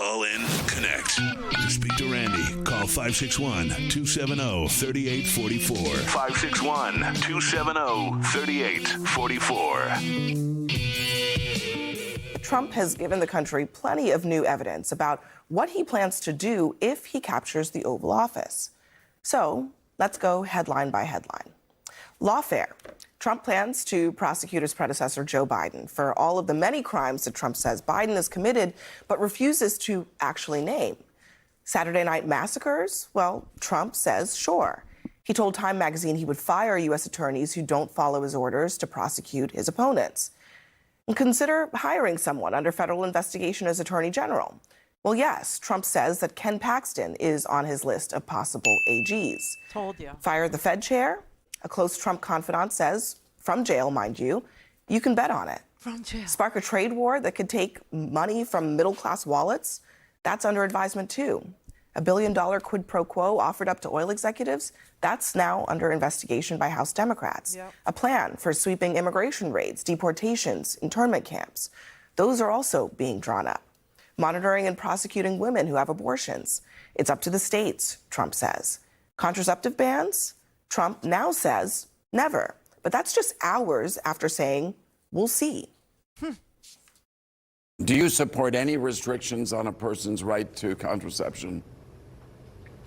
Call in, connect. To speak to Randi, call 561-270-3844. 561-270-3844. Trump has given the country plenty of new evidence about what he plans to do if he captures the Oval Office. So let's go headline by headline. Lawfare. Trump plans to prosecute his predecessor, Joe Biden, for all of the many crimes that Trump says Biden has committed but refuses to actually name. Saturday night massacres? Well, Trump says sure. He told Time magazine he would fire U.S. attorneys who don't follow his orders to prosecute his opponents. And consider hiring someone under federal investigation as Attorney General. Well, yes, Trump says that Ken Paxton is on his list of possible AGs. Told you. Fire the Fed chair? A close Trump confidant says, from jail, mind you, you can bet on it. From jail. Spark a trade war that could take money from middle-class wallets? That's under advisement, too. $1 billion quid pro quo offered up to oil executives? That's now under investigation by House Democrats. Yep. A plan for sweeping immigration raids, deportations, internment camps. Those are also being drawn up. Monitoring and prosecuting women who have abortions. It's up to the states, Trump says. Contraceptive bans? Trump now says never. But that's just hours after saying, we'll see. Do you support any restrictions on a person's right to contraception?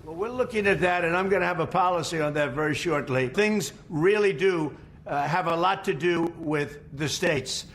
Well, we're looking at that, and I'm going to have a policy on that very shortly. Things really do have a lot to do with the states.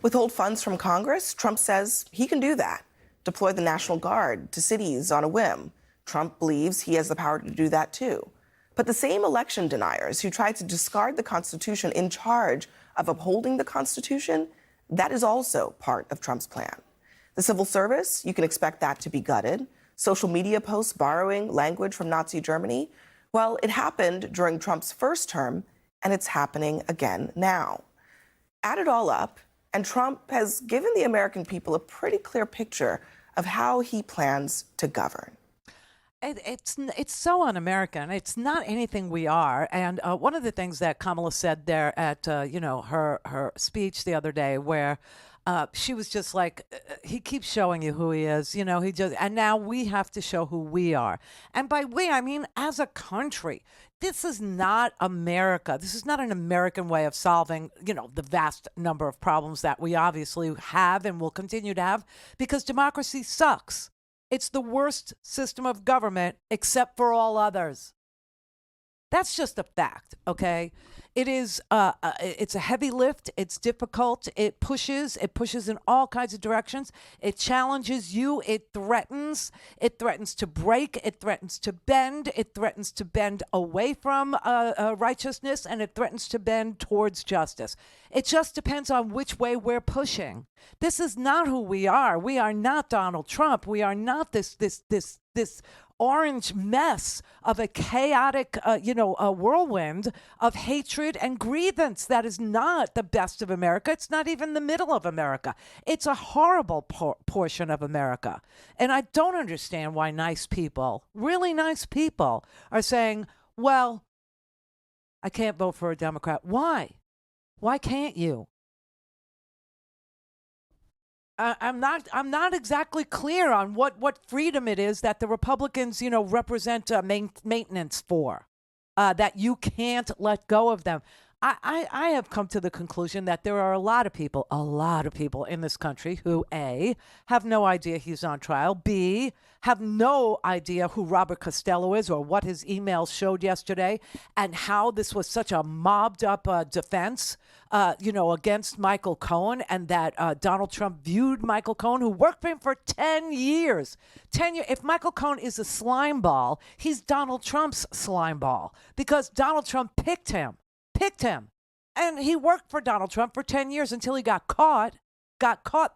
Withhold funds from Congress? Trump says he can do that. Deploy the National Guard to cities on a whim. Trump believes he has the power to do that, too. But the same election deniers who tried to discard the Constitution in charge of upholding the Constitution, that is also part of Trump's plan. The civil service, you can expect that to be gutted. Social media posts borrowing language from Nazi Germany, well, it happened during Trump's first term, and it's happening again now. Add it all up, and Trump has given the American people a pretty clear picture of how he plans to govern. It's so un-American. It's not anything we are. And one of the things that Kamala said there at her speech the other day, where she was just like, he keeps showing you who he is. And now we have to show who we are. And by we, I mean as a country. This is not America. This is not an American way of solving, the vast number of problems that we obviously have and will continue to have, because democracy sucks. It's the worst system of government except for all others. That's just a fact, okay? It is. It's a heavy lift. It's difficult. It pushes in all kinds of directions. It challenges you. It threatens. It threatens to break. It threatens to bend. It threatens to bend away from righteousness, and it threatens to bend towards justice. It just depends on which way we're pushing. This is not who we are. We are not Donald Trump. We are not this orange mess of a chaotic, a whirlwind of hatred and grievance. That is not the best of America. It's not even the middle of America. It's a horrible portion of America. And I don't understand why nice people, really nice people, are saying, well, I can't vote for a Democrat. Why? Why can't you? I'm not exactly clear on what freedom it is that the Republicans, represent maintenance for, that you can't let go of them. I have come to the conclusion that there are a lot of people in this country who, A, have no idea he's on trial, B, have no idea who Robert Costello is or what his emails showed yesterday, and how this was such a mobbed up defense, against Michael Cohen, and that Donald Trump viewed Michael Cohen, who worked for him for 10 years. 10 years. If Michael Cohen is a slime ball, he's Donald Trump's slime ball, because Donald Trump picked him. And he worked for Donald Trump for 10 years until he got caught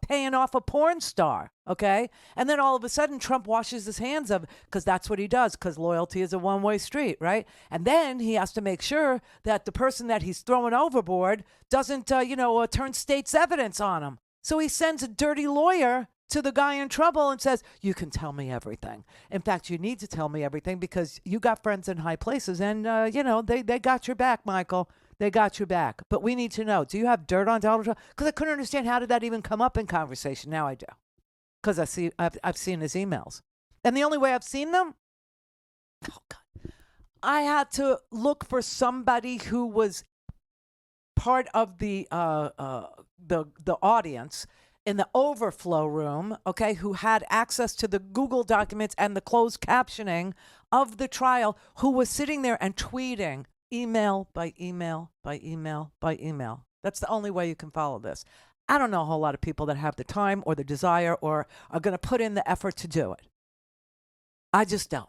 paying off a porn star, okay? And then all of a sudden Trump washes his hands of, because that's what he does, because loyalty is a one-way street, right? And then he has to make sure that the person that he's throwing overboard doesn't, turn state's evidence on him. So he sends a dirty lawyer to the guy in trouble and says, you can tell me everything. In fact, you need to tell me everything because you got friends in high places and, they got your back, Michael. They got your back. But we need to know, do you have dirt on Donald Trump? Because I couldn't understand, how did that even come up in conversation? Now I do. because I've seen his emails. And the only way I've seen them, oh God, I had to look for somebody who was part of the audience in the overflow room, okay, who had access to the Google documents and the closed captioning of the trial, who was sitting there and tweeting email by email by email by email. That's the only way you can follow this. I don't know a whole lot of people that have the time or the desire or are going to put in the effort to do it. I just don't.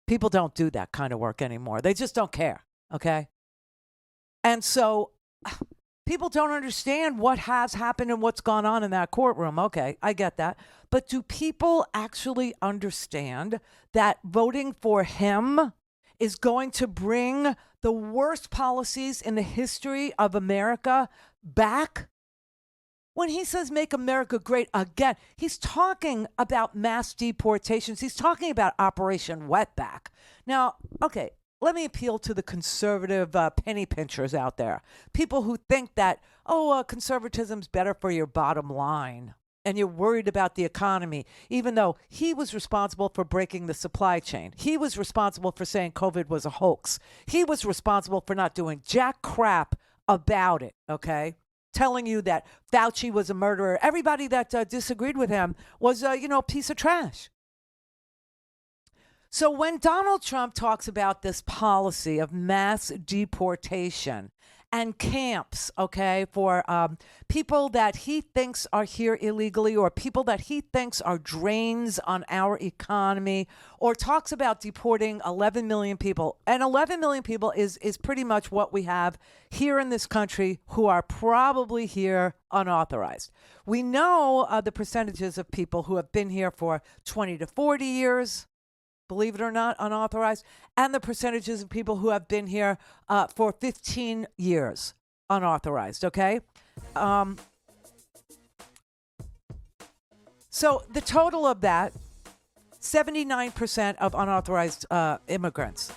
People don't do that kind of work anymore. They just don't care, okay? And so people don't understand what has happened and what's gone on in that courtroom. Okay, I get that. But do people actually understand that voting for him is going to bring the worst policies in the history of America back? When he says make America great again, he's talking about mass deportations. He's talking about Operation Wetback. Now, okay, let me appeal to the conservative penny pinchers out there. People who think that, conservatism's better for your bottom line. And you're worried about the economy, even though he was responsible for breaking the supply chain. He was responsible for saying COVID was a hoax. He was responsible for not doing jack crap about it, okay? Telling you that Fauci was a murderer. Everybody that disagreed with him was, a piece of trash. So when Donald Trump talks about this policy of mass deportation and camps, okay, for people that he thinks are here illegally or people that he thinks are drains on our economy, or talks about deporting 11 million people. And 11 million people is pretty much what we have here in this country who are probably here unauthorized. We know the percentages of people who have been here for 20 to 40 years, believe it or not, unauthorized, and the percentages of people who have been here for 15 years, unauthorized, okay? So the total of that, 79% of unauthorized immigrants,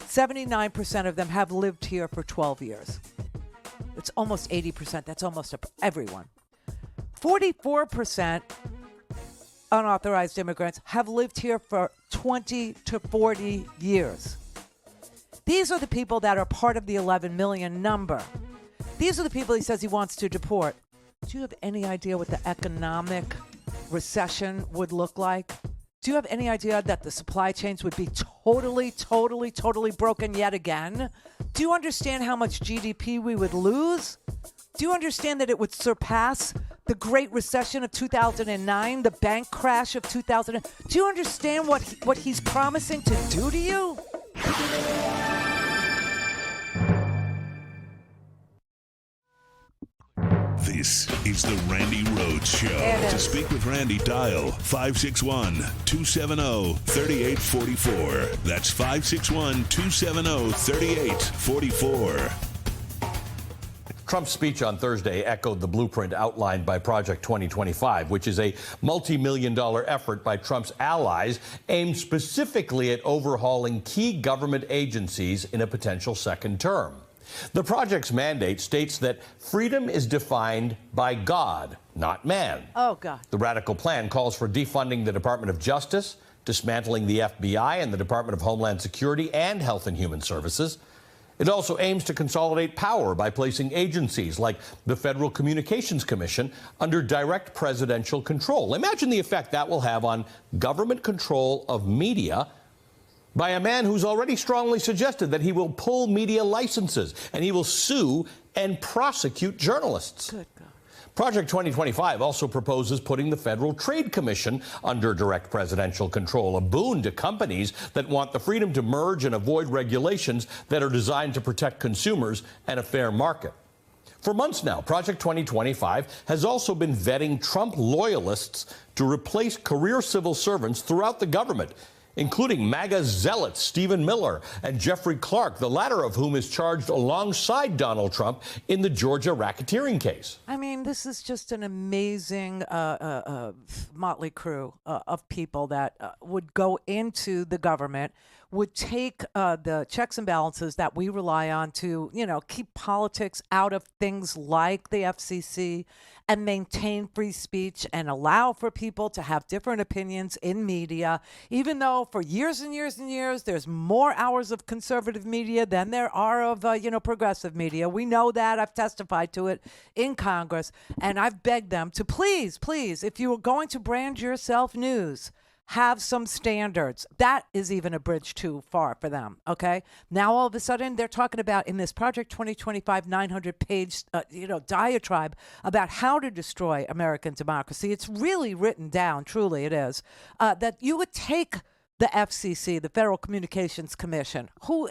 79% of them have lived here for 12 years. It's almost 80%. That's almost everyone. 44% unauthorized immigrants have lived here for 20 to 40 years. These are the people that are part of the 11 million number. These are the people he says he wants to deport. Do you have any idea what the economic recession would look like? Do you have any idea that the supply chains would be totally broken yet again? Do you understand how much GDP we would lose? Do you understand that it would surpass the Great Recession of 2009, the bank crash of 2000? Do you understand what he's promising to do to you? This is the Randi Rhodes Show. To speak with Randi, dial 561-270-3844. That's 561-270-3844. Trump's speech on Thursday echoed the blueprint outlined by Project 2025, which is a multi-million-dollar effort by Trump's allies aimed specifically at overhauling key government agencies in a potential second term. The project's mandate states that freedom is defined by God, not man. Oh, God. The radical plan calls for defunding the Department of Justice, dismantling the FBI and the Department of Homeland Security and Health and Human Services. It also aims to consolidate power by placing agencies like the Federal Communications Commission under direct presidential control. Imagine the effect that will have on government control of media by a man who's already strongly suggested that he will pull media licenses and he will sue and prosecute journalists. Good God. Project 2025 also proposes putting the Federal Trade Commission under direct presidential control, a boon to companies that want the freedom to merge and avoid regulations that are designed to protect consumers and a fair market. For months now, Project 2025 has also been vetting Trump loyalists to replace career civil servants throughout the government, including MAGA zealots Stephen Miller and Jeffrey Clark, the latter of whom is charged alongside Donald Trump in the Georgia racketeering case. I mean, this is just an amazing motley crew of people that would go into the government would take the checks and balances that we rely on to, keep politics out of things like the FCC and maintain free speech and allow for people to have different opinions in media, even though for years and years and years, there's more hours of conservative media than there are of, progressive media. We know that. I've testified to it in Congress, and I've begged them to please, if you are going to brand yourself news, have some standards. That is even a bridge too far for them, okay? Now, all of a sudden, they're talking about in this Project 2025 900-page, diatribe about how to destroy American democracy. It's really written down, truly it is, that you would take the FCC, the Federal Communications Commission, who,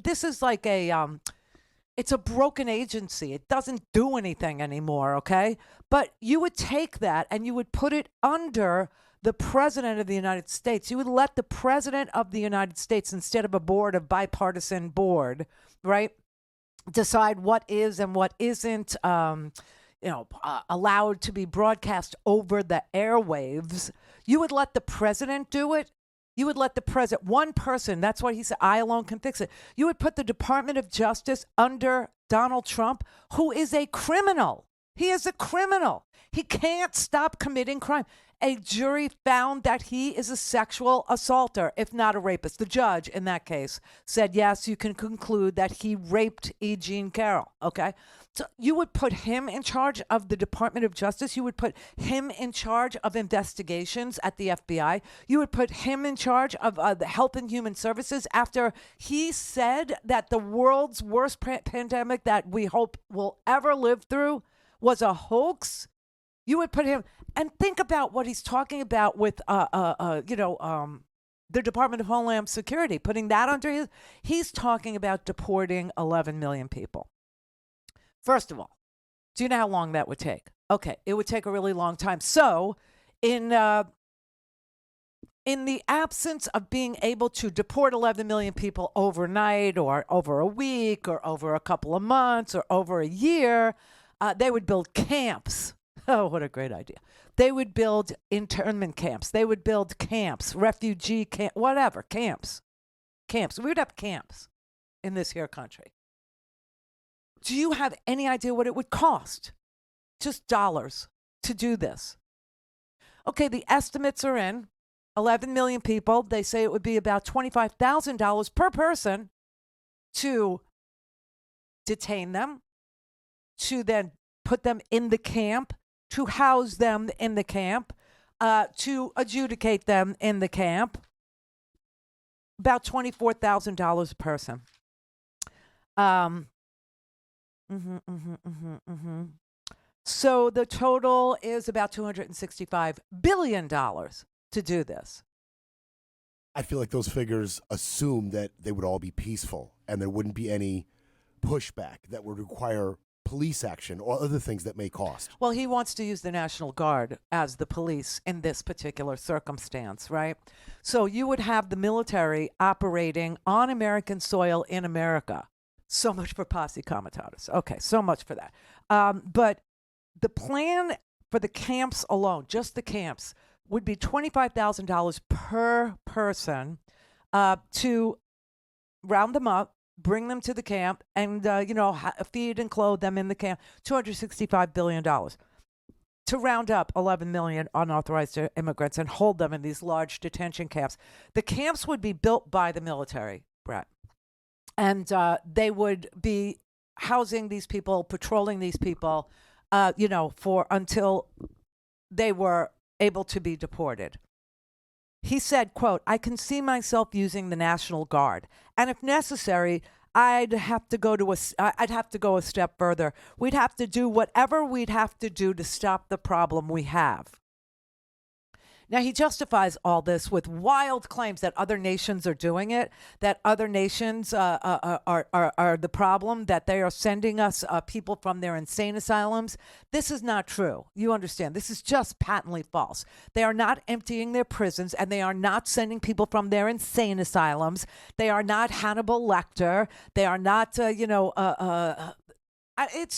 this is like it's a broken agency. It doesn't do anything anymore, okay? But you would take that and you would put it under the President of the United States. You would let the President of the United States, instead of a board of bipartisan board, right, decide what is and what isn't, allowed to be broadcast over the airwaves. You would let the President do it. You would let the President, one person, that's why he said, I alone can fix it. You would put the Department of Justice under Donald Trump, who is a criminal. He is a criminal. He can't stop committing crime. A jury found that he is a sexual assaulter, if not a rapist. The judge, in that case, said, yes, you can conclude that he raped E. Jean Carroll, okay? So you would put him in charge of the Department of Justice. You would put him in charge of investigations at the FBI. You would put him in charge of the Health and Human Services after he said that the world's worst pandemic that we hope will ever live through was a hoax. You would put him, and think about what he's talking about with, the Department of Homeland Security, putting that under he's talking about deporting 11 million people. First of all, do you know how long that would take? Okay, it would take a really long time. So in the absence of being able to deport 11 million people overnight or over a week or over a couple of months or over a year, they would build camps. Oh, what a great idea. They would build internment camps. They would build camps, refugee camp, whatever, camps. Camps. We would have camps in this here country. Do you have any idea what it would cost? Just dollars to do this. Okay, the estimates are in. 11 million people. They say it would be about $25,000 per person to detain them, to then put them in the camp, to house them in the camp, to adjudicate them in the camp. About $24,000 a person. So the total is about $265 billion to do this. I feel like those figures assume that they would all be peaceful and there wouldn't be any pushback that would require police action or other things that may cost. Well, he wants to use the National Guard as the police in this particular circumstance, right? So you would have the military operating on American soil in America. So much for posse comitatus. Okay, so much for that. But the plan for the camps alone, just the camps, would be $25,000 per person to round them up, bring them to the camp, and feed and clothe them in the camp. $265 billion to round up 11 million unauthorized immigrants and hold them in these large detention camps. The camps would be built by the military, Brett, and they would be housing these people, patrolling these people, for until they were able to be deported. He said, quote, I can see myself using the National Guard, and if necessary, I'd have to go a step further. We'd have to do whatever we'd have to do to stop the problem we have. Now, he justifies all this with wild claims that other nations are doing it, that other nations are the problem, that they are sending us people from their insane asylums. This is not true. You understand. This is just patently false. They are not emptying their prisons, and they are not sending people from their insane asylums. They are not Hannibal Lecter. They are not, it's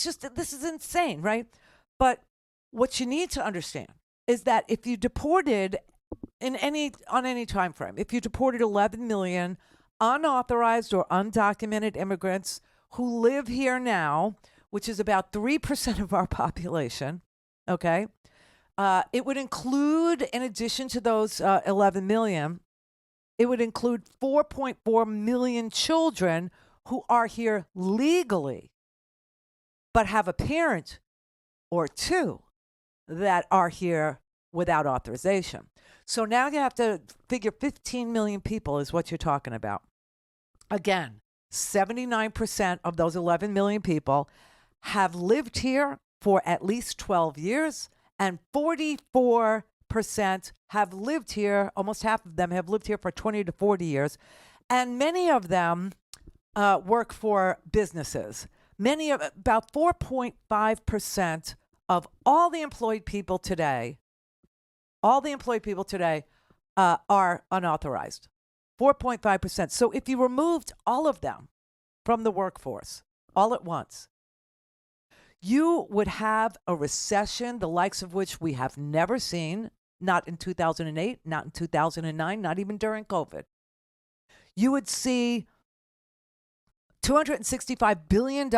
just, this is insane, right? But what you need to understand is that if you deported on any time frame, if you deported 11 million unauthorized or undocumented immigrants who live here now, which is about 3% of our population, okay, it would include, in addition to those 11 million, it would include 4.4 million children who are here legally, but have a parent or two that are here without authorization. So now you have to figure 15 million people is what you're talking about. Again, 79% of those 11 million people have lived here for at least 12 years, and 44% have lived here, almost half of them have lived here for 20 to 40 years, and many of them work for businesses. About 4.5% of all the employed people today are unauthorized. 4.5%. So if you removed all of them from the workforce all at once, you would have a recession, the likes of which we have never seen, not in 2008, not in 2009, not even during COVID. You would see $265 billion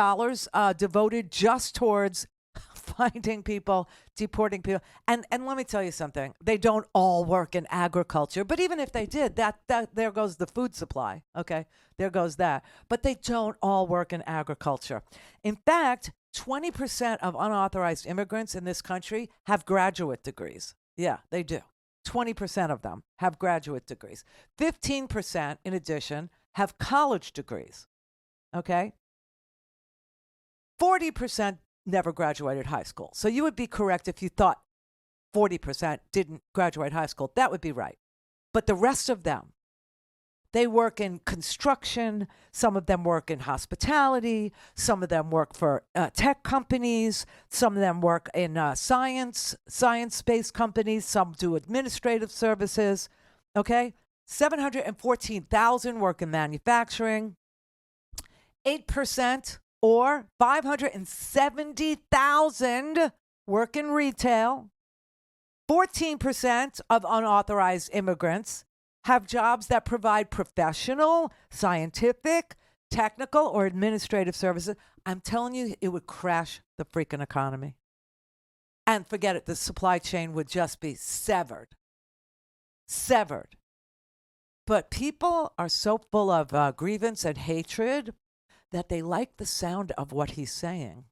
devoted just towards finding people, deporting people. And let me tell you something. They don't all work in agriculture, but even if they did, that there goes the food supply. Okay, there goes that. But they don't all work in agriculture. In fact, 20% of unauthorized immigrants in this country have graduate degrees. Yeah, they do. 20% of them have graduate degrees. 15%, in addition, have college degrees. Okay? 40% never graduated high school. So you would be correct if you thought 40% didn't graduate high school. That would be right. But the rest of them, they work in construction. Some of them work in hospitality. Some of them work for tech companies. Some of them work in science-based companies. Some do administrative services. Okay? 714,000 work in manufacturing. 8% or 570,000 work in retail. 14% of unauthorized immigrants have jobs that provide professional, scientific, technical, or administrative services. I'm telling you, it would crash the freaking economy. And forget it, the supply chain would just be severed. Severed. But people are so full of grievance and hatred that they like the sound of what he's saying.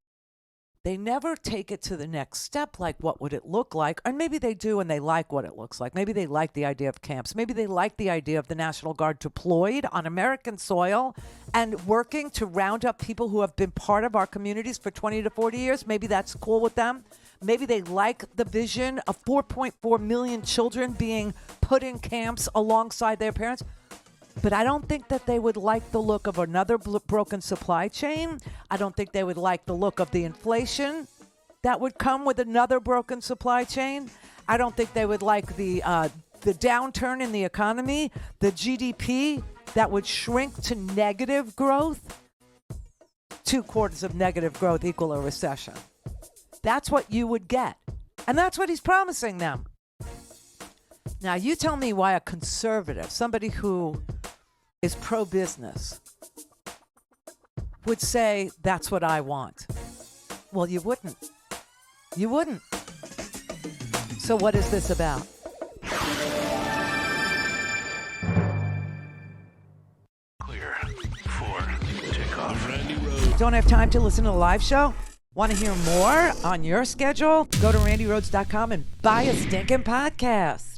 They never take it to the next step, like what would it look like? Or maybe they do and they like what it looks like. Maybe they like the idea of camps. Maybe they like the idea of the National Guard deployed on American soil and working to round up people who have been part of our communities for 20 to 40 years. Maybe that's cool with them. Maybe they like the vision of 4.4 million children being put in camps alongside their parents. But I don't think that they would like the look of another broken supply chain. I don't think they would like the look of the inflation that would come with another broken supply chain. I don't think they would like the downturn in the economy, the GDP that would shrink to negative growth. 2 quarters of negative growth equal a recession. That's what you would get. And that's what he's promising them. Now, you tell me why a conservative, somebody who is pro-business, would say, that's what I want. Well, you wouldn't. You wouldn't. So what is this about? Clear for takeoff. Randi Rhodes. Don't have time to listen to the live show? Want to hear more on your schedule? Go to randyrhodes.com and buy a stinking podcast.